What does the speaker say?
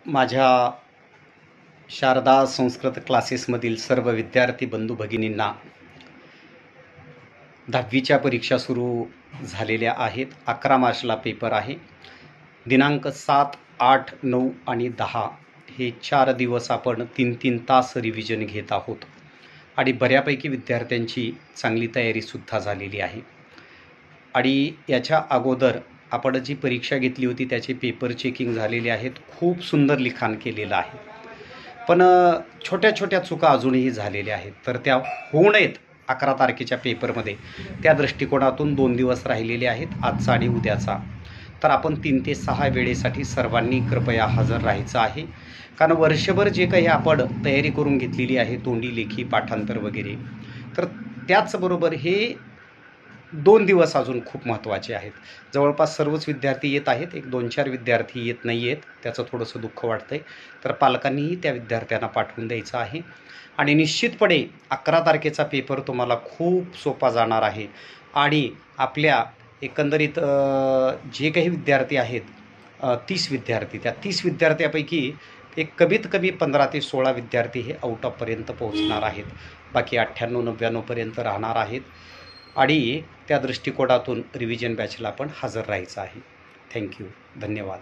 माझ्या शारदा संस्कृत क्लासेसमधील सर्व विद्यार्थी बंधू भगिनींना 10वीच्या परीक्षा सुरू झालेल्या आहेत. 11 मार्चला पेपर आहे. दिनांक 7, 8, 9 आणि 10 हे 4 दिवस आपण 3-3 तास रिव्हिजन घेत आहोत आणि बऱ्यापैकी विद्यार्थ्यांची चांगली तयारीसुद्धा झालेली आहे. आणि याच्या अगोदर आपण जी परीक्षा घेतली होती त्याचे पेपर चेकिंग झालेले आहेत. खूप सुंदर लिखाण केलेलं आहे, पण छोट्या छोट्या चुका अजूनही झालेल्या आहेत. तर त्या होऊ नयेत 11 तारखेच्या पेपरमध्ये, त्या दृष्टिकोनातून 2 दिवस राहिलेले आहेत, आजचा आणि उद्याचा. तर आपण 3 ते 6 वेळेसाठी सर्वांनी कृपया हजर राहायचं आहे. कारण वर्षभर जे काही आपण तयारी करून घेतलेली आहे, तोंडी, लेखी, पाठांतर वगैरे, तर त्याचबरोबर हे 2 दिवस अजून खूप महत्त्वाचे आहेत. जवळपास सर्वच विद्यार्थी येत आहेत, एक 2-4 विद्यार्थी येत नाही आहेत, त्याचं थोडंसं दुःख वाटतं आहे. तर पालकांनीही त्या विद्यार्थ्यांना पाठवून द्यायचं आहे. आणि निश्चितपणे 11 तारखेचा पेपर तुम्हाला खूप सोपा जाणार आहे. आणि आपल्या एकंदरीत जे काही विद्यार्थी आहेत, 30 विद्यार्थी, त्या 30 विद्यार्थ्यापैकी एक कमीत कमी 15 ते 16 विद्यार्थी हे आउट ऑफपर्यंत पोहोचणार आहेत. बाकी 98-99पर्यंत राहणार आहेत. आणि त्या दृष्टिकोनातून रिव्हिजन बॅचला पण हजर राहायचं आहे. थँक्यू. धन्यवाद.